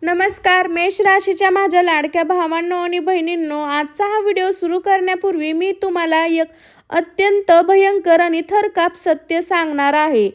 नमस्कार. मेष राशीच्या माझ्या लाडक्या भावांनो आणि बहिणींनो, आजचा हा व्हिडिओ सुरू करण्यापूर्वी मी तुम्हाला एक अत्यंत भयंकर आणि थरकाप सत्य सांगणार आहे.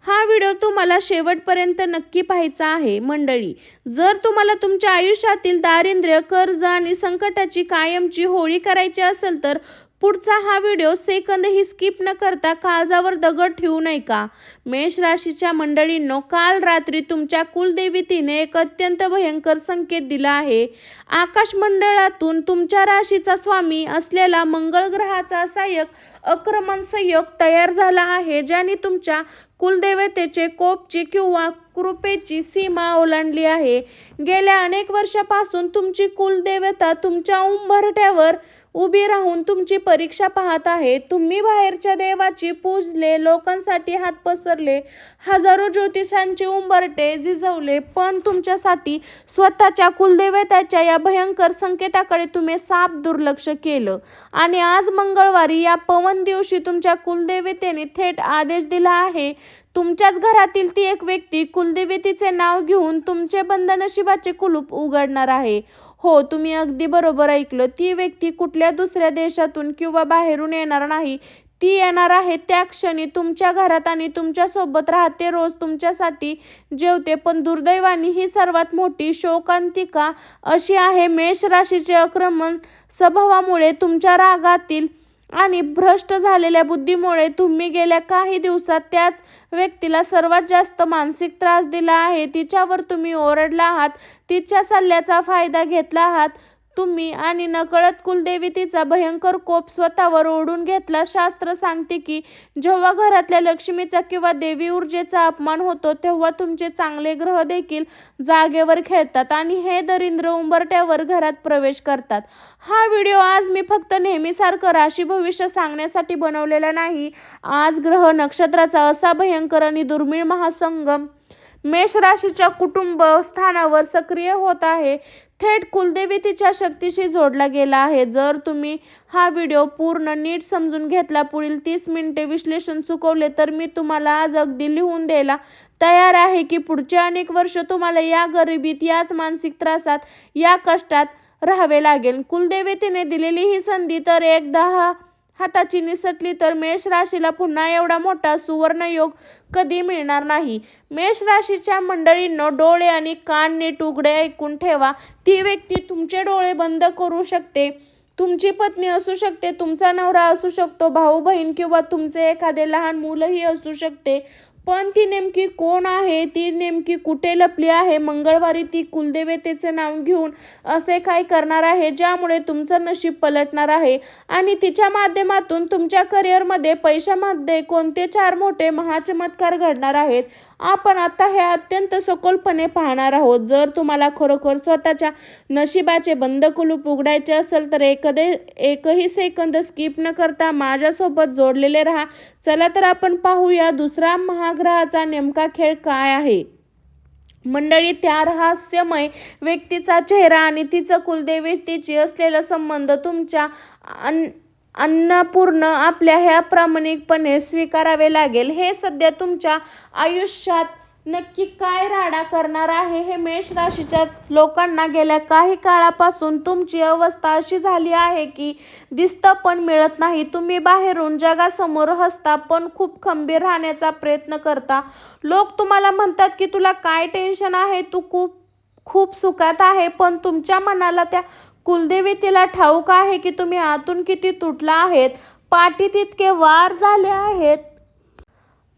हा व्हिडिओ तुम्हाला शेवटपर्यंत नक्की पाहायचा आहे. मंडळी, जर तुम्हाला तुमच्या आयुष्यातील दारिद्र्य, कर्ज आणि संकटाची कायमची होळी करायची असेल तर पुढचा हा व्हिडिओ सेकंदही स्किप न करता काळजावर दगड ठेवू नये का. मेष राशीच्या मंडळींनो, काल रात्री तुमच्या कुलदेवतीने एक अत्यंत भयंकर संकेत दिला आहे. आकाश मंडळातून तुमच्या राशीचा स्वामी असलेला मंगळ ग्रहाचा असा एक आक्रमण संयोग तयार झाला आहे, ज्याने तुमच्या कुलदेवतेचे कोपची किंवा कृपेची सीमा ओलांडली आहे. गेल्या अनेक वर्षापासून तुमची कुलदेवता तुमच्या उंबरठ्यावर उभी राहून तुमची परीक्षा पाहत आहे. तुम्ही बाहेरच्या देवाची पूजले, लोकांसाठी हात पसरले, हजारो ज्योतिषांचे उंबरठे झिजवले, पण तुमच्यासाठी स्वतःच्या कुलदेवताच्या या भयंकर संकेताकडे तुम्ही साफ दुर्लक्ष केलं. आणि आज मंगळवारी या पवन दिवशी तुमच्या कुलदेवतेने थेट आदेश दिला आहे. तुमच्याच घरातील ती एक व्यक्ती कुलदेवतेचे नाव घेऊन तुमचे बंद नशिबाचे कुलूप उघडणार आहे. हो, तुम्ही अगदी बरोबर ऐकलं. ती व्यक्ती कुठल्या दुसऱ्या देशातून किंवा बाहेरून येणार नाही. ती येणार आहे त्या क्षणी तुमच्या घरात आणि तुमच्या सोबत राहते, रोज तुमच्यासाठी जेवते. पण दुर्दैवाने ही सर्वात मोठी शोकांतिका अशी आहे, मेष राशीचे आक्रमण स्वभावामुळे, तुमच्या रागातील आणि भ्रष्ट झालेल्या बुद्धीमुळे तुम्ही गेल्या काही दिवसात त्याच व्यक्तीला सर्वात जास्त मानसिक त्रास दिला आहे. तिच्यावर तुम्ही ओरडला आहात, तिच्या सल्ल्याचा फायदा घेतला आहात तुम्ही आणि नकळत कुलदेवतेचा भयंकर कोप स्वतःवर ओढून घेतला. शास्त्र सांगते की जेव्हा घरातल्या लक्ष्मीचा किंवा देवी ऊर्जेचा अपमान होतो, तेव्हा तुमचे चांगले ग्रह देखील जागेवर खेळतात आणि हे दरिद्र उंबरठ्यावर घरात प्रवेश करतात. हा व्हिडिओ आज मी फक्त नेहमीसारखं राशी भविष्य सांगण्यासाठी बनवलेला नाही. आज ग्रह नक्षत्राचा असा भयंकर आणि दुर्मिळ महासंगम मेष राशीच्या कुटुंब स्थानावर सक्रिय होत आहे, थेट कुलदेवतेच्या शक्तीशी जोडला गेला आहे. जर तुम्ही हा व्हिडिओ पूर्ण नीट समजून घेतला, पुढील 30 मिनिटे विश्लेषण चुकवले, तर मी तुम्हाला आज अगदी लिहून द्यायला तयार आहे की पुढचे अनेक वर्ष तुम्हाला या गरिबीत, याच मानसिक त्रासात, या कष्टात राहावे लागेल. कुलदेवतेने दिलेली ही संधी तर एकदा हाताची निसटली तर मेष राशीला पुन्हा एवढा मोठा सुवर्णयोग कधी मिळणार नाही. मेष राशीच्या मंडळींनो, डोळे आणि कान नीट उघडे ऐकून ठेवा. ती व्यक्ती तुमचे डोळे बंद करू शकते. तुमची पत्नी असू शकते, तुमचा नवरा असू शकतो, भाऊ बहीण किंवा तुमचे एखादे लहान मुलंही असू शकते. पण ती नेमकी कोण आहे, ती नेमकी कुठे लपली आहे? मंगळवारी ती कुलदेवतेचे नाव घेऊन असे काय करणार आहे ज्यामुळे तुमचं नशीब पलटणार आहे आणि तिच्या माध्यमातून तुमच्या करिअरमध्ये, पैशामध्ये कोणते 4 मोठे महाचमत्कार घडणार आहेत, आपण आता हे अत्यंत सखोलपणे पाहणार आहोत. जर तुम्हाला खरोखर स्वतःच्या नशिबाचे बंद कुलूप उघडायचे असेल तर एकही सेकंद स्किप न करता माझ्यासोबत जोडलेले राहा. चला तर आपण पाहूया दुसरा महाग्रहाचा नेमका खेळ काय आहे. मंडळी, त्या रहस्यमय व्यक्तीचा चेहरा आणि तिचं कुलदेवतेशी असलेला संबंध तुमच्या अन्नपूर्ण आपल्या ह्या प्रामाणिकपणे स्वीकारावे लागेल. हे सध्या तुमच्या आयुष्यात नक्की काय राडा करणार आहे हे मेष राशीच्या लोकांना गेल्या काही काळापासून तुमची अवस्था अशी झाली आहे की दिसतं पण मिळत नाही. तुम्ही बाहेरून जगासमोर हसता पण खूप खंबीर राहण्याचा प्रयत्न करता. लोक तुम्हाला म्हणतात की तुला काय टेन्शन आहे, तू खूप सुखात आहे, पण तुमच्या मनाला त्या कुलदेवतेला ठाऊक आहे की तुम्ही आतून किती तुटला आहेत. पाठीत इतके वार झाले आहेत.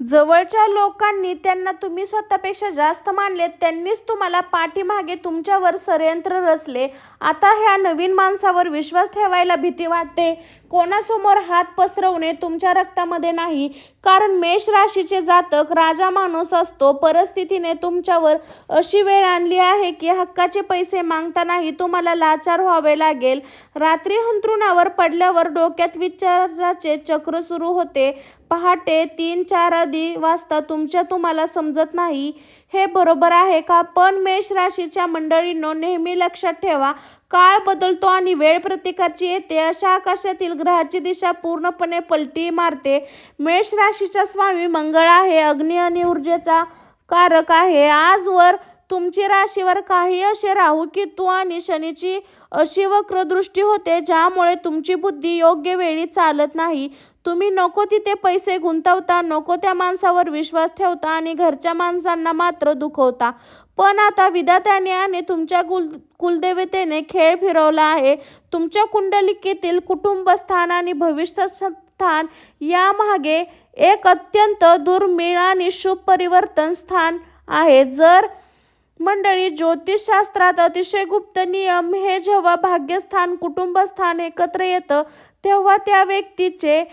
जवळच्या लोकांनी त्यांना तुम्ही स्वतःपेक्षा जास्त मानले, त्यांनीच तुम्हाला पाठीमागे तुमच्यावर षडयंत्र रचले. आता ह्या नवीन माणसावर विश्वास ठेवायला भीती वाटते. कोणासमोर हात पसरवणे तुमच्या रक्तामध्ये नाही, कारण मेष राशीचे जातक राजा माणूस असतो. परिस्थितीने तुमच्यावर अशी वेळ आणली आहे की हक्काचे पैसे मागतानाही तुम्हाला लाचार व्हावे लागेल. रात्री अंथरुणावर पडल्यावर डोक्यात विचाराचे चक्र सुरू होते. पहाटे 3-4 वाजता तुम्हाला समजत नाही हे बरोबर आहे का. पण मेष राशीच्या मंडळींनो, नेहमी लक्षात ठेवा, काळ बदलतो आणि वेळ प्रत्येकाची येते. अशा आकाशातील ग्रहाची दिशा पूर्णपणे पलटी मारते. मेष राशीचा स्वामी मंगळ आहे, अग्नी आणि ऊर्जेचा कारक आहे. आजवर तुमची राशीवर काही असे राहू केतू आणि शनीची अशी वक्र दृष्टी होते ज्यामुळे तुमची बुद्धी योग्य वेळी चालत नाही. तुम्ही नको तिथे पैसे गुंतवता, नको त्या माणसावर विश्वास ठेवता आणि घरच्या माणसांना मात्र दुखवता. पण आता विधात्याने आणि तुमच्या कुलदेवतेने खेळ फिरवला आहे. तुमच्या कुंडलिकेतील कुटुंब स्थान आणि भविष्य स्थान यामागे एक अत्यंत दुर्मिळ आणि शुभ परिवर्तन स्थान आहे. जर मंडळी, ज्योतिषशास्त्रात अतिशय गुप्त नियम हे जेव्हा भाग्यस्थान कुटुंबस्थान एकत्र येतं तेव्हा त्या व्यक्तीचे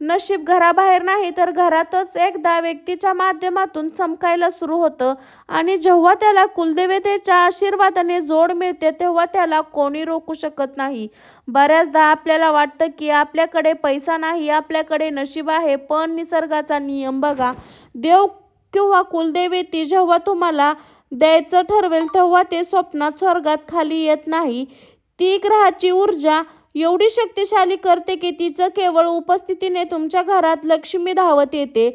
नशीब घराबाहेर नाही तर घरातच एकदा व्यक्तीच्या माध्यमातून चमकायला सुरू होतं आणि जेव्हा त्याला कुलदेवतेच्या आशीर्वादाने जोड मिळते तेव्हा त्याला कोणी रोखू शकत नाही. बऱ्याचदा आपल्याला वाटतं की आपल्याकडे पैसा नाही, आपल्याकडे नशीब आहे, पण निसर्गाचा नियम बघा. देव किंवा कुलदेवती जेव्हा तुम्हाला द्यायचं ठरवेल तेव्हा ते स्वप्नात स्वर्गात खाली येत नाही. ती ग्रहाची ऊर्जा एवढी शक्तिशाली करते की तिचं केवळ उपस्थितीने तुमच्या घरात लक्ष्मी धावत येते.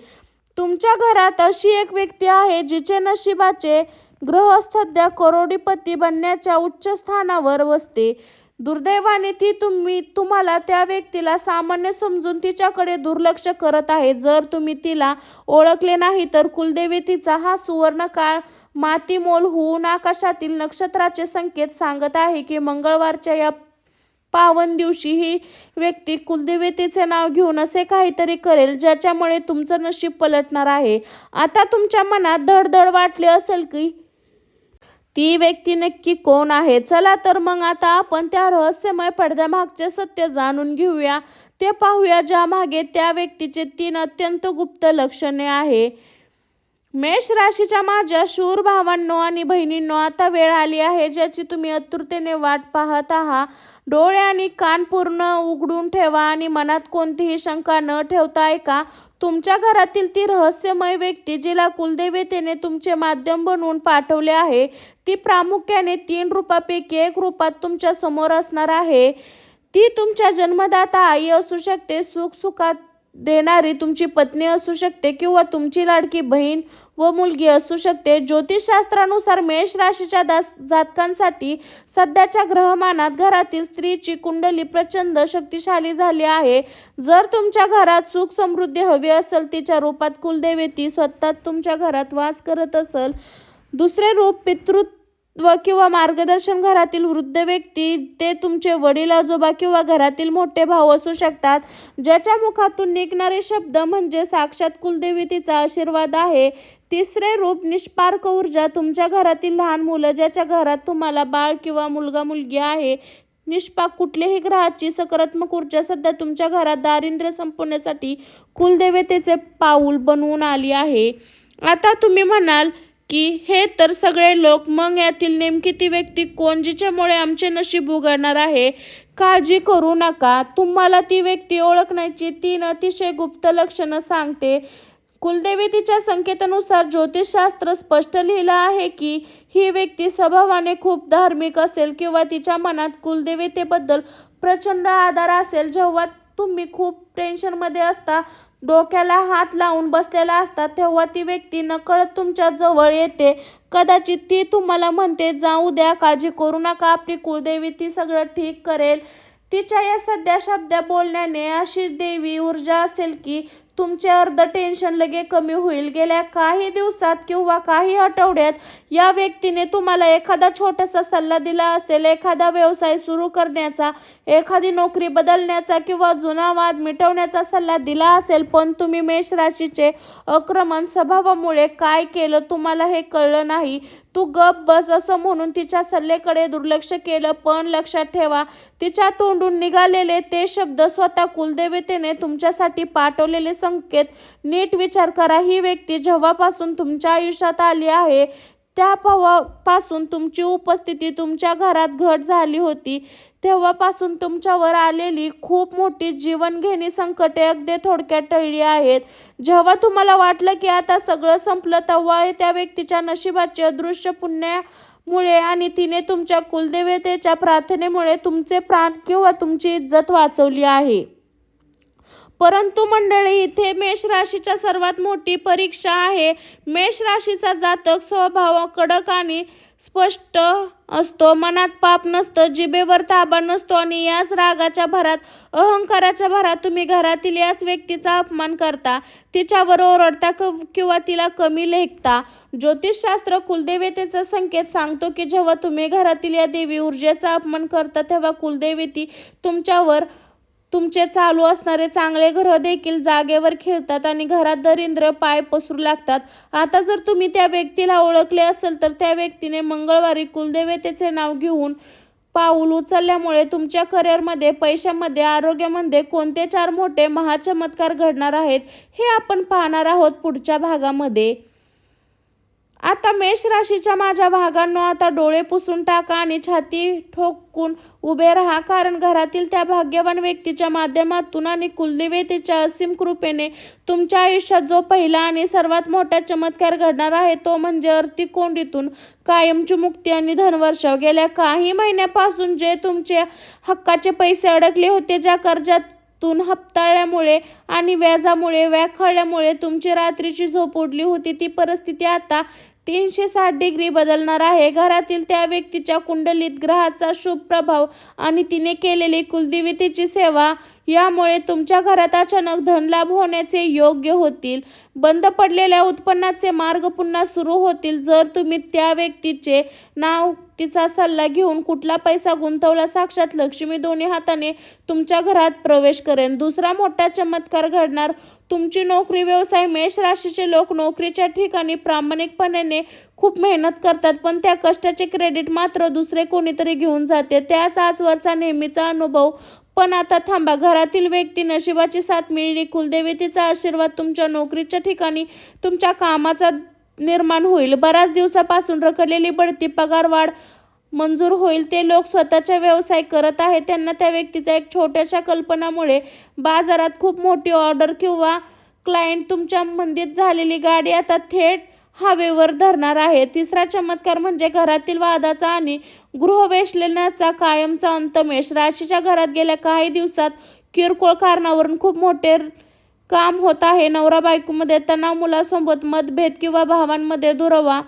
तुमच्या घरात अशी एक व्यक्ती आहे जिचे नशिबाचे ग्रह सध्या करोडपती बनण्याच्या उच्च स्थानावर बसते. दुर्दैवाने ती तुम्हाला त्या व्यक्तीला सामान्य समजून तिच्याकडे दुर्लक्ष करत आहे. जर तुम्ही तिला ओळखले नाही तर कुलदेवतीचा हा सुवर्ण काळ मातीमोल होऊन आकाशातील नक्षत्राचे संकेत सांगत आहे की मंगळवारच्या या पावन दिवशी ही व्यक्ती कुलदेवतेचे नाव घेऊन असे काहीतरी करेल ज्याच्यामुळे तुमचं नशीब पलटणार आहे. आता तुमच्या मनात धडधड वाटली असेल की ती व्यक्ती नक्की कोण आहे. चला तर मग आता आपण त्या रहस्यमय पडद्यामागचे सत्य जाणून घेऊया. ते पाहूया ज्यामागे त्या व्यक्तीचे 3 अत्यंत गुप्त लक्षणे आहे. मेष राशीच्या माझ्या शूर भावांनो आणि बहिणींनो, आता वेळ आली आहे ज्याची तुम्ही आतुरतेने वाट पाहत आहात. डोळे आणि कान पूर्ण उघडून ठेवा आणि मनात कोणतीही शंका न ठेवता ऐका. तुमच्या घरातील ती रहस्यमय व्यक्ती जिला कुलदेवतेने तुमचे माध्यम बनवून पाठवले आहे ती प्रामुख्याने 3 रूपापैकी 1 रूपात तुमच्या समोर असणार आहे. ती तुमच्या जन्मदाता आई असू शकते, सुखात देणारी तुमची पत्नी असू शकते किंवा तुमची लाडकी बहीण व मुलगी असू शकते. ज्योतिषशास्त्रानुसार मेष राशीच्या जातकांसाठी सध्याच्या ग्रहमानात घरातील स्त्रीची कुंडली प्रचंड शक्तिशाली झाली आहे. जर तुमच्या घरात सुख समृद्धी हवी असेल, तिच्या रूपात कुलदेवती स्वतः तुमच्या घरात वास करत असेल. दुसरे रूप पितृत्व किंवा मार्गदर्शन, घरातील वृद्ध व्यक्ती, ते तुमचे वडील, आजोबा किंवा घरातील मोठे भाऊ असू शकतात ज्याच्या मुखातून निघणारे शब्द म्हणजे साक्षात कुलदेवतीचा आशीर्वाद आहे. तिसरे रूप निष्पारक ऊर्जा, तुमच्या घरातील लहान मुलं ज्याच्या घरात तुम्हाला बाळ किंवा मुलगा मुलगी आहे. निष्पाक कुठल्याही ग्रहाची सकारात्मक ऊर्जा सध्या तुमच्या घरात दारिद्र्य संपवण्यासाठी कुलदेवतेचे पाऊल बनवून आली आहे. आता तुम्ही म्हणाल की हे तर सगळे लोक, मग यातील नेमकी ती व्यक्ती कोण जिच्यामुळे आमचे नशीब उघडणार आहे? काळजी करू नका, तुम्हाला ती व्यक्ती ओळखण्याची 3 अतिशय गुप्त लक्षणं सांगते. कुलदेवतीच्या संकेतानुसार ज्योतिषशास्त्र स्पष्ट लिहिलं आहे की ही व्यक्ती स्वभावाने खूप धार्मिक असेल किंवा तिच्या मनात कुलदेवतेबद्दल प्रचंड आदर असेल. जेव्हा तुम्ही खूप टेन्शनमध्ये असता, डोक्याला हात लावून बसलेला असता, तेव्हा ती व्यक्ती नकळत तुमच्या जवळ येते. कदाचित ती तुम्हाला म्हणते, जाऊ द्या, काळजी करू नका, आपली कुलदेवती सगळं ठीक करेल. तिच्या या सध्या शब्द बोलण्याने अशी देवी ऊर्जा असेल की तुमचे अर्ध टेन्शन लगे कमी होईल. गेल्या काही दिवसात किंवा काही आठवड्यात या व्यक्तीने तुम्हाला एखादा छोटासा सल्ला दिला असेल, एखादा व्यवसाय सुरू करण्याचा, एखादी नोकरी बदलण्याचा किंवा जुना वाद मिटवण्याचा सल्ला दिला असेल. पण तुम्ही मेष राशीचे आक्रमक स्वभावामुळे काय केलं तुम्हाला हे कळलं नाही. तू गप बस असं म्हणून तिच्या सल्ल्याकडे दुर्लक्ष केलं. पण लक्षात ठेवा, तिच्या तोंडून निघालेले ते शब्द स्वतः कुलदेवतेने तुमच्यासाठी पाठवलेले संकेत. नीट विचार करा, ही व्यक्ती जेव्हापासून तुमच्या आयुष्यात आली आहे त्यापासून तुमची उपस्थिती तुमच्या घरात घट झाली होती. तेव्हापासून तुमच्यावर आलेली खूप मोठी जीवनघेणी संकटे अगदी थोडक्यात टळली आहेत. जेव्हा तुम्हाला वाटलं की आता सगळं संपलं तेव्हा त्या व्यक्तीच्या नशिबाचे अदृश्य पुण्यामुळे आणि तिने तुमच्या कुलदेवतेच्या प्रार्थनेमुळे तुमचे प्राण किंवा तुमची इज्जत वाचवली आहे. परंतु मंडळी, इथे मेष राशीच्या सर्वात मोठी परीक्षा आहे. मेष राशीचा जातक स्वभाव कडक आणि स्पष्ट असतो. मनात पाप नसतं, जिभेवर ताबा नसतो आणि याच रागाच्या भरात, अहंकाराच्या भरात तुम्ही घरातील याच व्यक्तीचा अपमान करता, तिच्यावर ओरडता किंवा तिला कमी लेखता. ज्योतिषशास्त्र कुलदेवतेचा संकेत सांगतो की जेव्हा तुम्ही घरातील या देवी ऊर्जेचा अपमान करता तेव्हा कुलदेवती तुमच्यावर तुमचे चालू असणारे चांगले ग्रह देखील जागेवर खेळतात आणि घरात दरिद्र पाय पसरू लागतात. आता जर तुम्ही त्या व्यक्तीला ओळखले असेल तर त्या व्यक्तीने मंगळवारी कुलदेवतेचे नाव घेऊन पाऊल उचलल्यामुळे तुमच्या करिअरमध्ये, पैशामध्ये, आरोग्यामध्ये कोणते 4 मोठे महाचमत्कार घडणार आहेत हे आपण पाहणार आहोत पुढच्या भागामध्ये. आता मेष राशीच्या माझ्या भागांनो, आता डोळे पुसून टाका आणि छाती ठोकून उभे राहा, कारण घरातील त्या भाग्यवान व्यक्तीच्या माध्यमातून आणि कुलदेवतेच्या असीम कृपेने तुमच्या आयुष्यात जो पहिला आणि सर्वात मोठा चमत्कार घडणार आहे तो म्हणजे आर्थिक कोंडीतून कायमची मुक्ती आणि धनवर्षाव. गेल्या काही महिन्यापासून जे तुमचे हक्काचे पैसे अडकले होते, ज्या कर्जातून हप्ताळल्यामुळे आणि व्याजामुळे व्याखळल्यामुळे तुमची रात्रीची झोप उडली होती, ती परिस्थिती आता 360 डिग्री बदलणार आहे. घरातील त्या व्यक्तीच्या कुंडलीत ग्रहाचा शुभ प्रभाव आणि तिने केलेली कुलदेवतेची सेवा यामुळे तुमच्या घरात अचानक धनलाभ होण्याचे योग्य होतील. बंद पडलेल्या उत्पन्नाचे मार्ग पुन्हा सुरू होतील जर तुम्ही त्या व्यक्तीचे नाव, तिचा सल्ला घेऊन कुठला पैसा गुंतवला. साक्षात लक्ष्मी दोन्ही हाताने तुमच्या घरात प्रवेश करेन. दुसरा मोठा चमत्कार घडणार, तुमची नोकरी व्यवसाय. मेष राशीचे लोक नोकरीच्या ठिकाणी प्रामाणिकपणे खूप मेहनत करतात, पण त्या कष्टाचे क्रेडिट मात्र दुसरे कोणीतरी घेऊन जाते. त्याच आजवरचा नेहमीचा अनुभव. पण आता थांबा, घरातील व्यक्ती, नशिबाची साथ मिळाली, कुलदेवतेचा आशीर्वाद तुमच्या नोकरीच्या ठिकाणी तुमच्या कामाचा निर्माण होईल. बऱ्याच दिवसापासून रखडलेली बढती, पगार वाढ मंजूर होईल. ते लोक स्वतःचा व्यवसाय करत आहेत, त्यांना त्या व्यक्तीच्या एक छोट्याशा कल्पनामुळे बाजारात खूप मोठी ऑर्डर किंवा क्लायंट, तुमच्या मंदीत झालेली गाडी आता थेट हवेवर धरणार आहे. तिसरा चमत्कार म्हणजे घरातील वादाचा आणि गृहवैषम्याचा कायमचा अंत. मेष राशीच्या घरात गेल्या काही दिवसात किरकोळ कारणावरून खूप मोठे काम होत आहे. नवरा बायकोमध्ये तणाव, मुलासोबत मतभेद किंवा भावांमध्ये दुरावा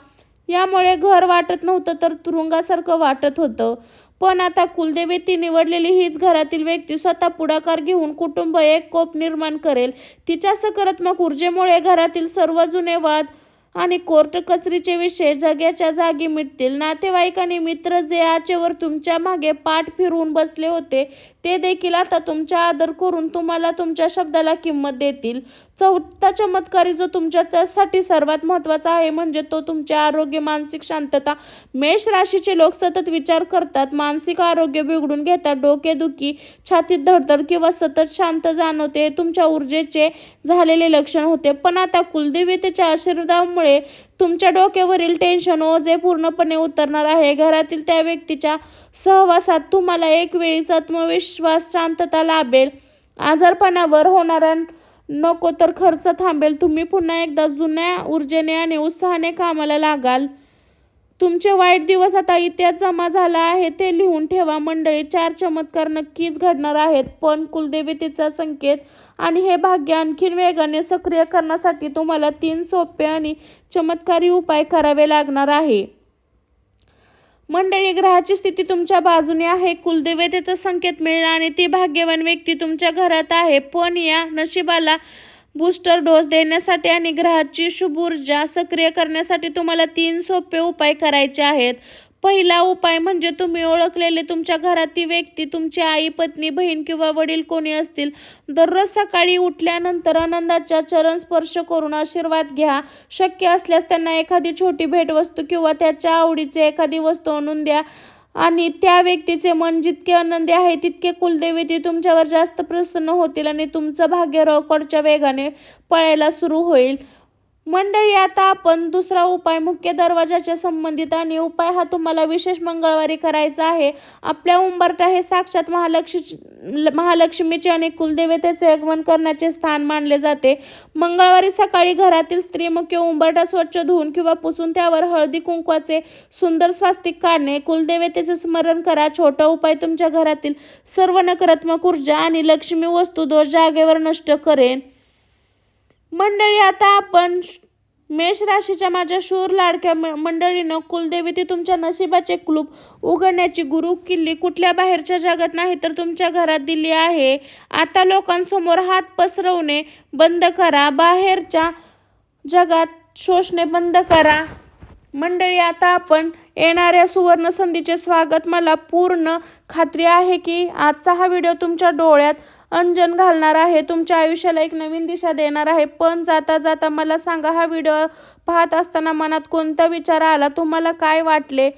यामुळे घर वाटत नव्हतं तर तुरुंगासारखं वाटत होतं. पण आता कुलदेवती निवडलेली हीच घरातील व्यक्ती स्वतः पुढाकार घेऊन कुटुंब एक कोप निर्माण करेल. तिच्या सकारात्मक ऊर्जेमुळे घरातील सर्व जुने वाद आणि कोर्ट कचरीचे विषय जाग्याच्या जागी मिटतील. नातेवाईक आणि मित्र जे आचेवर तुमच्या मागे पाठ फिरवून बसले होते ते देखील आता तुमचा आदर करून तुम्हाला तुमच्या शब्दाला किंमत देतील. चौथा चमत्कारी जो तुमच्यासाठी सर्वात महत्त्वाचा आहे म्हणजे तो तुमचे आरोग्य, मानसिक शांतता. मेष राशीचे लोक सतत विचार करतात, मानसिक आरोग्य बिघडून घेतात, डोकेदुखी, छातीत धडधड किंवा सतत शांत जाणवते, हे तुमच्या ऊर्जेचे झालेले लक्षण होते. पण आता कुलदेवतेच्या आशीर्वादामुळे तुमच्या डोक्यावरील टेन्शन, ओझे पूर्णपणे उतरणार आहे. घरातील त्या व्यक्तीच्या सहवासात तुम्हाला एक वेळीच आत्मविश्वास, शांतता लाभेल. आजारपणावर होणारा नको तर खर्च थांबेल. तुम्ही पुन्हा एकदा जुन्या ऊर्जेने आणि उत्साहाने कामाला लागाल. तुमचे वाईट दिवस आता इतिहास जमा झाला आहे ते लिहून ठेवा. मंडळी, 4 चमत्कार नक्कीच घडणार आहेत, पण कुलदेवतेचा संकेत आणि हे भाग्य आणखीन वेगाने सक्रिय करण्यासाठी तुम्हाला 3 सोपे आणि चमत्कारी उपाय करावे लागणार आहे. मंडळी, ग्रहाची स्थिती तुमच्या बाजूने आहे, कुलदेवतेचा संकेत मिळणार आणि ती भाग्यवान व्यक्ती तुमच्या घरात आहे. पण या नशिबाला बूस्टर डोस देण्यासाठी आणि ग्रहाची शुभ ऊर्जा सक्रिय करण्यासाठी तुम्हाला 3 सोपे उपाय करायचे आहेत. पहिला उपाय म्हणजे तुम्ही ओळखलेले तुमच्या घरात ती व्यक्ती, तुमची आई, पत्नी, बहीण किंवा वडील कोणी असतील, दररोज सकाळी उठल्यानंतर आनंदाचा चरण स्पर्श करून आशीर्वाद घ्या. शक्य असल्यास त्यांना एखादी छोटी भेटवस्तू किंवा त्याच्या आवडीची एखादी वस्तू आणून द्या आणि त्या व्यक्तीचे मन जितके आनंदी आहे तितके कुलदेवते तुमच्यावर जास्त प्रसन्न होतील आणि तुमचं भाग्य रेकॉर्डच्या वेगाने पळायला सुरू होईल. मंडळी, आता आपण दुसरा उपाय मुख्य दरवाजाच्या संबंधित, आणि उपाय हा तुम्हाला विशेष मंगळवारी करायचा आहे. आपल्या उंबरठा हे साक्षात महालक्ष्मीचे आणि कुलदेवतेचे आगमन करण्याचे स्थान मानले जाते. मंगळवारी सकाळी घरातील स्त्री मुख्य उंबरठा स्वच्छ धुवून किंवा पुसून त्यावर हळदी कुंकवाचे सुंदर स्वास्तिक काढणे. कुलदेवतेचे स्मरण करा. छोटा उपाय तुमच्या घरातील सर्व नकारात्मक ऊर्जा आणि लक्ष्मी वस्तू दोष जागेवर नष्ट करेन. मंडळी, आता आपण मेष राशीच्या माझ्या शूर लाडक्या मंडळीनं, कुलदेवती तुमच्या नशिबाचे कुलूप उघडण्याची गुरु किल्ली कुठल्या बाहेरच्या जगात नाही तर तुमच्या घरात दिली आहे. आता लोकांसमोर हात पसरवणे बंद करा. बाहेरच्या जगात शोषणे बंद करा. मंडळी, आता आपण येणाऱ्या सुवर्ण संधीचे स्वागत. मला पूर्ण खात्री आहे की आजचा हा व्हिडिओ तुमच्या डोळ्यात अंजन घालणार आहे, तुमच्या आयुष्याला एक नवीन दिशा देणार आहे. पण जाता जाता मला सांगा, हा व्हिडिओ पाहत असताना मनात कोणता विचार आला? तुम्हाला काय वाटले?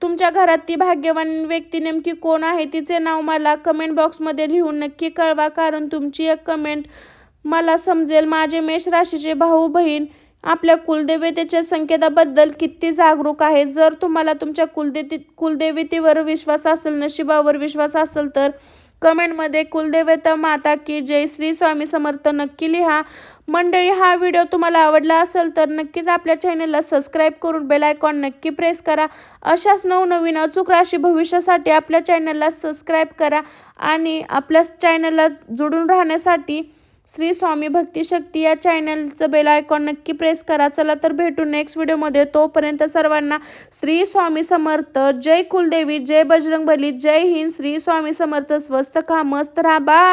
तुमच्या घरात ती भाग्यवान व्यक्ती नेमकी कोण आहे? तिचे नाव मला कमेंट बॉक्समध्ये लिहून नक्की कळवा, कारण तुमची एक कमेंट मला समजेल माझे मेष राशीचे भाऊ बहीण आपल्या कुलदेवतेच्या संकेताबद्दल किती जागरूक आहे. जर तुम्हाला तुमच्या कुलदेवतेवर विश्वास असेल, नशिबावर विश्वास असेल, तर कमेंटमध्ये कुलदेवता माता की जय, श्री स्वामी समर्थ नक्की लिहा. मंडळी, हा व्हिडिओ तुम्हाला आवडला असेल तर नक्कीच आपल्या चॅनलला सबस्क्राईब करून बेल आयकॉन नक्की प्रेस करा. अशाच नवनवीन अचूक राशी भविष्यासाठी आपल्या चॅनलला सबस्क्राईब करा आणि आपल्या चॅनलला जोडून राहण्यासाठी श्री स्वामी भक्ती शक्ती या चॅनलचं बेल आयकॉन नक्की प्रेस करा. चला तर भेटू नेक्स्ट व्हिडिओमध्ये. तोपर्यंत सर्वांना श्री स्वामी समर्थ. जय कुलदेवी, जय बजरंगबली, जय हिंद. श्री स्वामी समर्थ. स्वस्त खा, मस्त राहा. बाय.